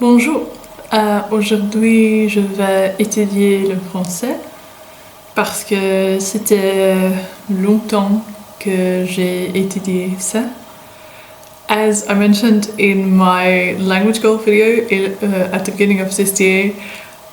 Bonjour. Aujourd'hui, je vais étudier le français parce que c'était longtemps que j'ai étudié ça. As I mentioned in my language goal video at the beginning of this year,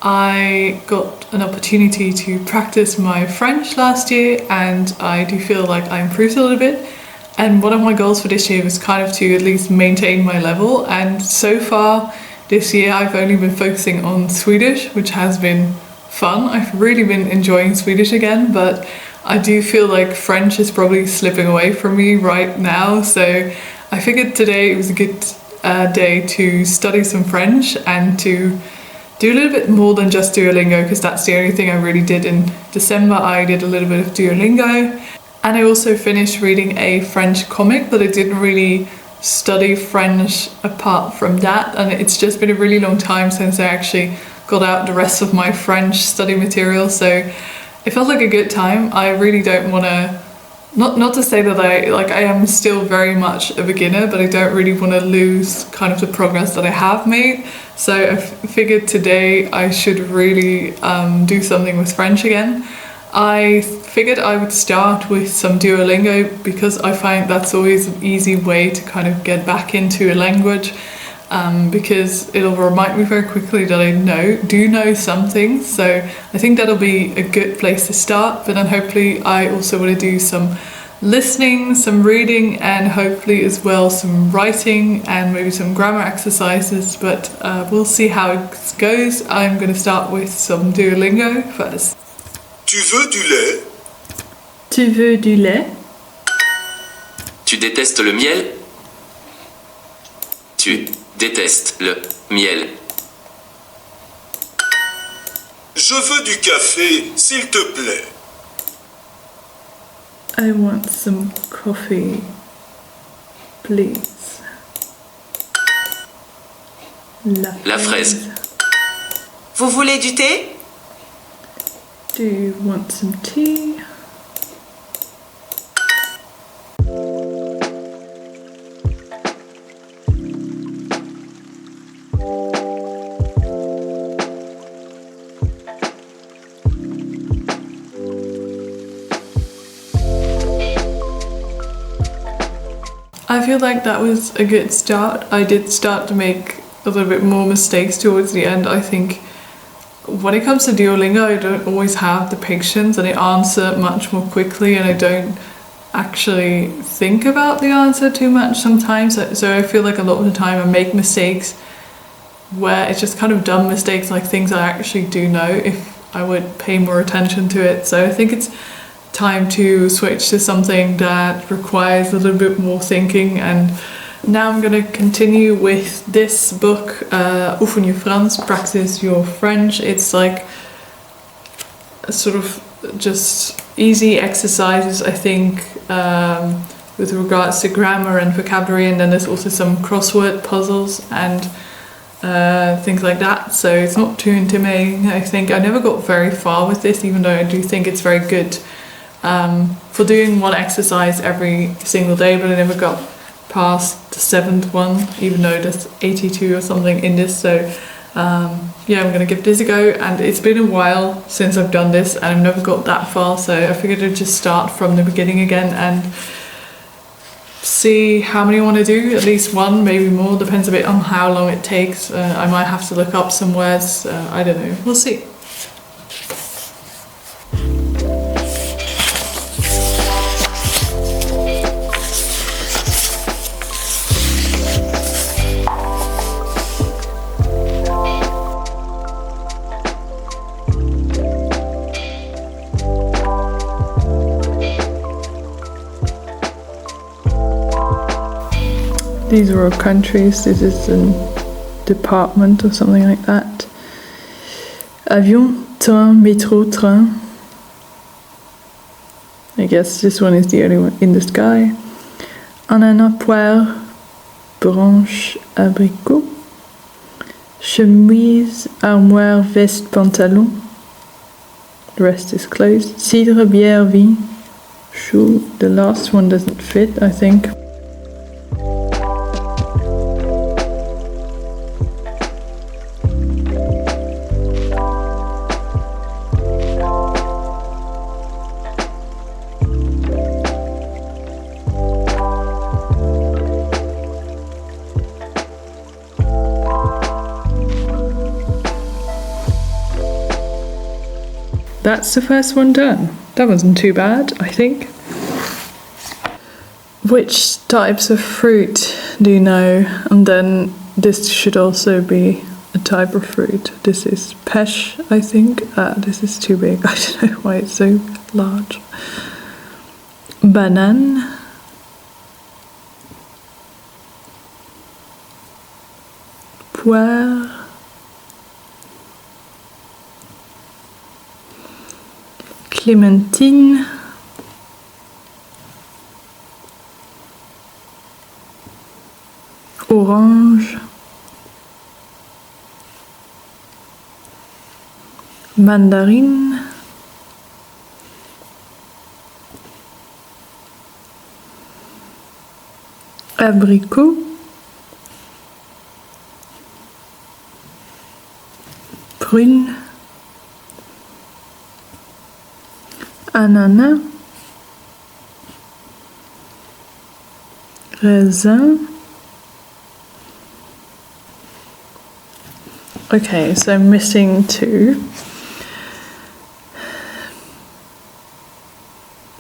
I got an opportunity to practice my French last year, and I do feel like I improved a little bit. And one of my goals for this year was kind of to at least maintain my level, and so far this year I've only been focusing on Swedish, which has been fun. I've really been enjoying Swedish again, but I do feel like French is probably slipping away from me right now, so I figured today it was a good day to study some French and to do a little bit more than just Duolingo, because that's the only thing I really did in December. I did a little bit of Duolingo, and I also finished reading a French comic, but I didn't really study French apart from that, and it's just been a really long time since I actually got out the rest of my French study material, so it felt like a good time. I really don't want to, not to say that I am still very much a beginner, but I don't really want to lose kind of the progress that I have made. So I figured today I should really do something with French again. I figured I would start with some Duolingo because I find that's always an easy way to kind of get back into a language, because it'll remind me very quickly that I do know some things. So I think that'll be a good place to start, but then hopefully I also want to do some listening, some reading, and hopefully as well some writing and maybe some grammar exercises, but we'll see how it goes. I'm going to start with some Duolingo first. Tu veux du lait? Tu veux du lait? Tu détestes le miel? Tu détestes le miel. Je veux du café, s'il te plaît. I want some coffee, please. La fraise. Vous voulez du thé? Do you want some tea? I feel like that was a good start. I did start to make a little bit more mistakes towards the end. I think when it comes to Duolingo, I don't always have the patience, and I answer much more quickly, and I don't actually think about the answer too much sometimes. So I feel like a lot of the time I make mistakes where it's just kind of dumb mistakes, like things I actually do know if I would pay more attention to it. So I think it's time to switch to something that requires a little bit more thinking. And now I'm going to continue with this book, Oefen je Frans, Practice Your French. It's like a sort of just easy exercises, I think, with regards to grammar and vocabulary, and then there's also some crossword puzzles and things like that, so it's not too intimidating. I think I never got very far with this, even though I do think it's very good for doing one exercise every single day, but I never got past the 7th one, even though there's 82 or something in this. So yeah, I'm gonna give this a go, and it's been a while since I've done this and I've never got that far, so I figured I'd just start from the beginning again and see how many I want to do. At least one, maybe more, depends a bit on how long it takes. I might have to look up some words, I don't know, we'll see. These are all countries. This is a department or something like that. Avion, train, métro, train. I guess this one is the only one in the sky. Ananas, poire, branche, abricot. Chemise, armoire, veste, pantalon. The rest is closed. Cidre, bière, vin. Shoe. The last one doesn't fit, I think. that's the first one done. That wasn't too bad, I think. Which types of fruit do you know? And then this should also be a type of fruit. This is pêche, I think. This is too big. I don't know why it's so large. Banane. Poire. Clémentine. Orange. Mandarine. Abricot. Prune. Ananas. Raisin. Okay, so I'm missing two.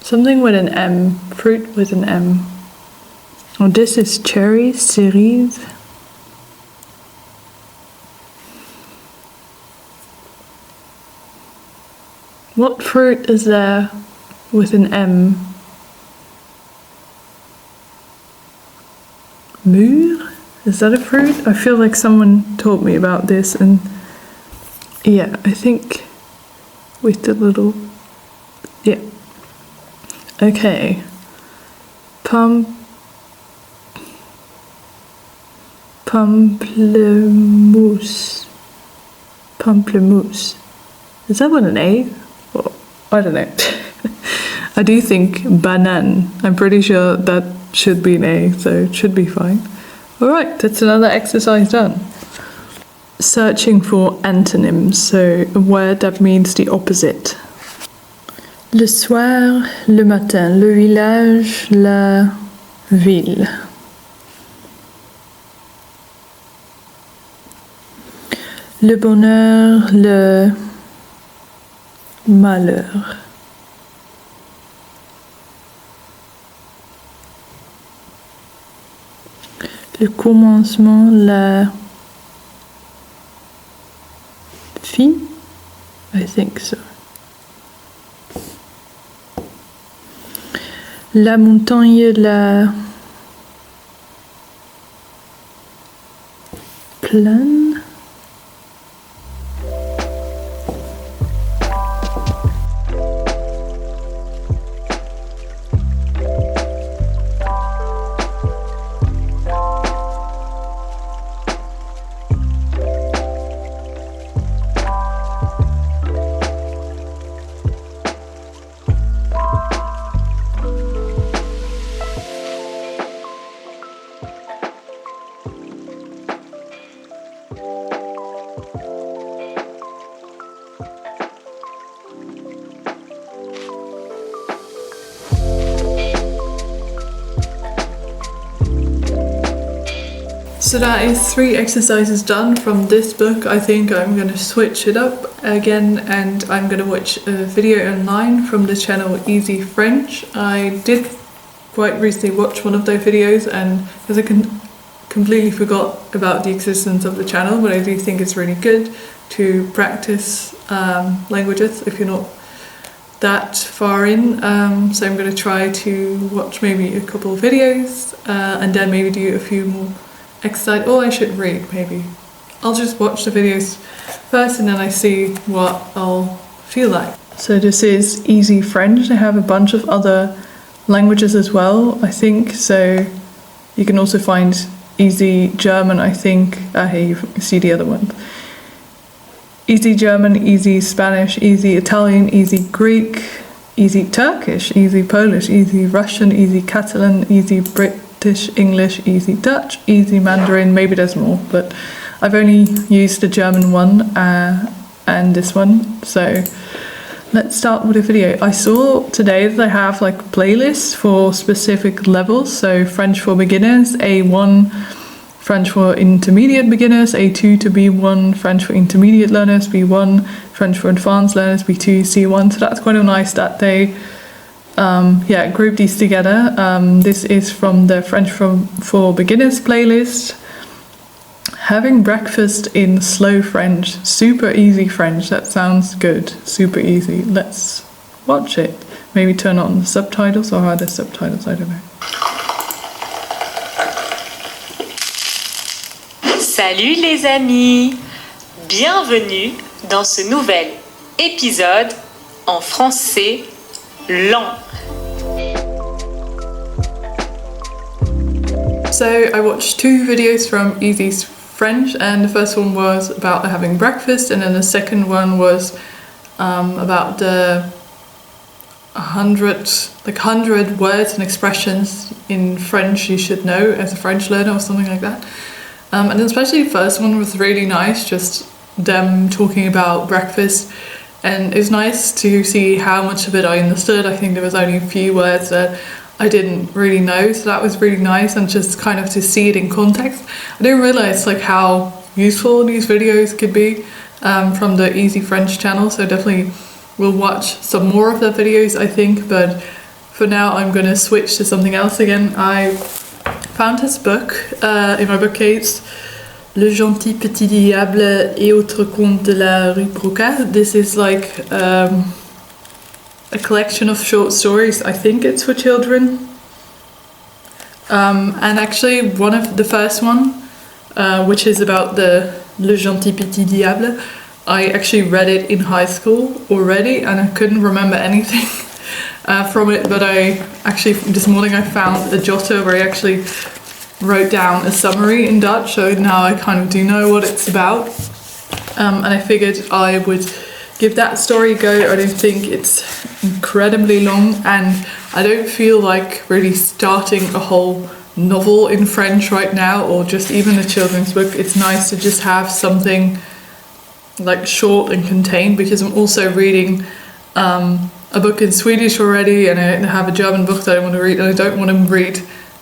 Something with an M, fruit with an M. Oh, this is cherry, cerise. What fruit is there with an M? Mûr? Is that a fruit? I feel like someone told me about this, and yeah, I think with the little, yeah. Okay. Pamplemousse. Pamplemousse. Is that with an A? Well, I don't know. I do think banane. I'm pretty sure that should be an A, so it should be fine. Alright, that's another exercise done. Searching for antonyms, so a word that means the opposite. Le soir, le matin, le village, la ville. Le bonheur, le malheur. Le commencement, la fin, I think so. La montagne, la plaine. So that is 3 exercises done from this book. I think I'm going to switch it up again, and I'm going to watch a video online from the channel Easy French. I did quite recently watch one of those videos, and because I completely forgot about the existence of the channel, but I do think it's really good to practice languages if you're not that far in. So I'm going to try to watch maybe a couple of videos and then maybe do a few more exercise. Oh, I should read maybe. I'll just watch the videos first and then I see what I'll feel like. So this is Easy French. They have a bunch of other languages as well, I think. So you can also find Easy German, I think. Here you see the other one. Easy German, Easy Spanish, Easy Italian, Easy Greek, Easy Turkish, Easy Polish, Easy Russian, Easy Catalan, Easy British English, Easy Dutch, Easy Mandarin. Maybe there's more, but I've only used the German one and this one. So let's start with a video. I saw today that they have like playlists for specific levels. So French for beginners, A1, French for intermediate beginners, A2 to B1, French for intermediate learners, B1, French for advanced learners, B2, C1. So that's kind of nice that they group these together. This is from the French for Beginners playlist. Having breakfast in slow French, super easy French. That sounds good, super easy. Let's watch it. Maybe turn on the subtitles, or are there subtitles? I don't know. Salut les amis! Bienvenue dans ce nouvel épisode en français lent. So I watched 2 videos from Easy's French, and the first one was about having breakfast, and then the second one was about the 100 words and expressions in French you should know as a French learner, or something like that. And especially the first one was really nice, just them talking about breakfast, and it was nice to see how much of it I understood. I think there was only a few words that I didn't really know, so that was really nice, and just kind of to see it in context. I didn't realize like how useful these videos could be from the Easy French channel, so definitely we'll watch some more of the videos, I think, but for now I'm going to switch to something else again. I found this book in my bookcase, Le Gentil Petit Diable et autres contes de la rue Brocard. This is like a collection of short stories. I think it's for children. And actually one of the first one, which is about the Le Gentil Petit Diable, I actually read it in high school already, and I couldn't remember anything from it, but I actually, this morning I found a jotter where I actually wrote down a summary in Dutch, so now I kind of do know what it's about. And I figured I would give that story a go. I don't think it's incredibly long, and I don't feel like really starting a whole novel in French right now, or just even a children's book. It's nice to just have something like short and contained, because I'm also reading a book in Swedish already, and I have a German book that I want to read, and I don't want to read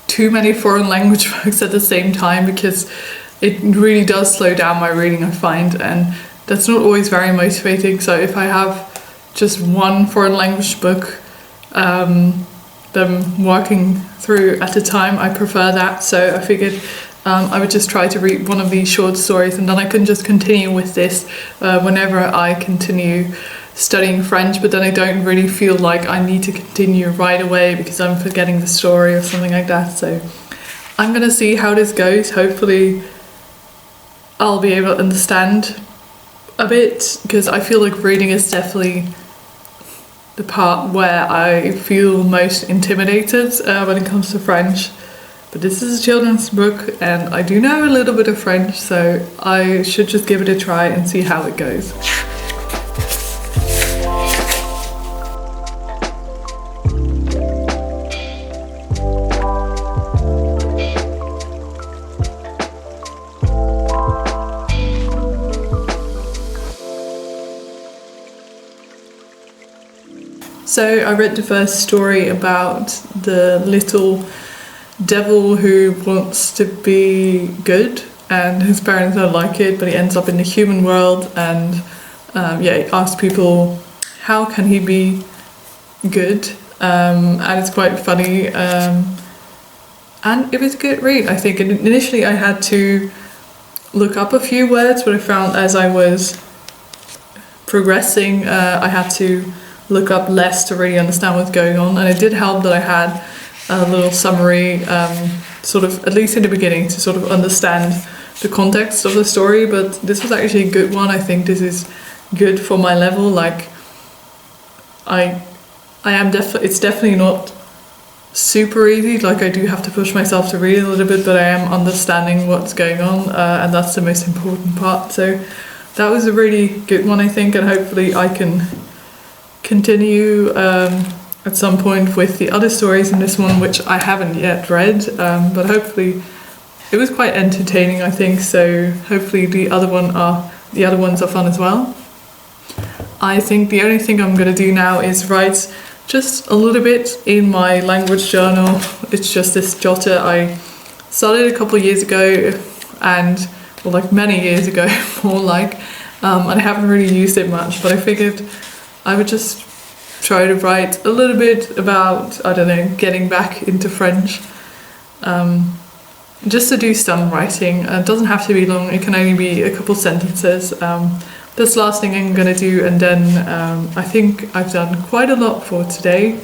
too many foreign language books at the same time, because it really does slow down my reading, I find, and that's not always very motivating. So if I have just one foreign language book them working through at a time, I prefer that. So I figured I would just try to read one of these short stories, and then I can just continue with this whenever I continue studying French, but then I don't really feel like I need to continue right away because I'm forgetting the story or something like that. So I'm gonna see how this goes. Hopefully I'll be able to understand a bit, because I feel like reading is definitely the part where I feel most intimidated when it comes to French. But this is a children's book, and I do know a little bit of French, so I should just give it a try and see how it goes. So I read the first story about the little devil who wants to be good, and his parents don't like it, but he ends up in the human world, and he asks people how can he be good, and it's quite funny, and it was a good read, I think. And initially I had to look up a few words, but I found as I was progressing I had to look up less to really understand what's going on, and it did help that I had a little summary, sort of at least in the beginning, to sort of understand the context of the story. But this was actually a good one. I think this is good for my level. Like I am it's definitely not super easy. Like I do have to push myself to read a little bit, but I am understanding what's going on, and that's the most important part. So that was a really good one, I think, and hopefully I can continue at some point with the other stories in this one, which I haven't yet read, but hopefully it was quite entertaining, I think. So hopefully the other ones are fun as well. I think the only thing I'm going to do now is write just a little bit in my language journal. It's just this jotter I started a couple of years ago, and well, like many years ago, more like, and I haven't really used it much, but I figured I would just try to write a little bit about, I don't know, getting back into French, just to do some writing. It doesn't have to be long, it can only be a couple sentences. That's the last thing I'm gonna do, and then I think I've done quite a lot for today.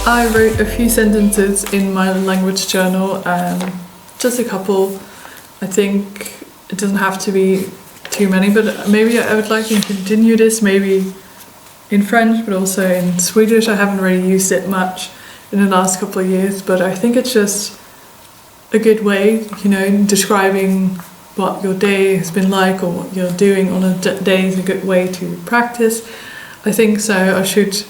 I wrote a few sentences in my language journal, just a couple. I think it doesn't have to be too many, but maybe I would like to continue this, maybe in French, but also in Swedish. I haven't really used it much in the last couple of years, but I think it's just a good way, you know, describing what your day has been like or what you're doing on a day is a good way to practice. I think so. I should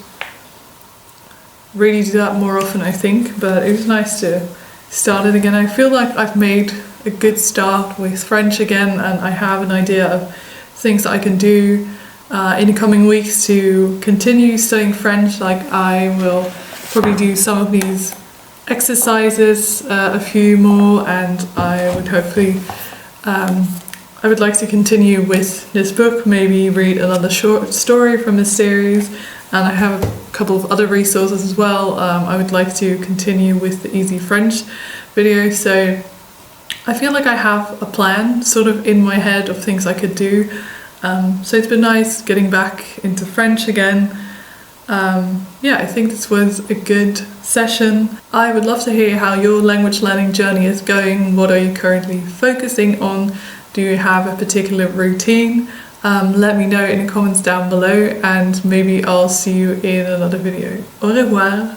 really do that more often, I think, but it was nice to start it again. I feel like I've made a good start with French again, and I have an idea of things that I can do in the coming weeks to continue studying French. Like, I will probably do some of these exercises, a few more, and I would hopefully I would like to continue with this book, maybe read another short story from this series, and I have a couple of other resources as well. I would like to continue with the Easy French video, so I feel like I have a plan sort of in my head of things I could do. So it's been nice getting back into French again. Yeah, I think this was a good session. I would love to hear how your language learning journey is going. What are you currently focusing on? Do you have a particular routine? Let me know in the comments down below, and maybe I'll see you in another video. Au revoir!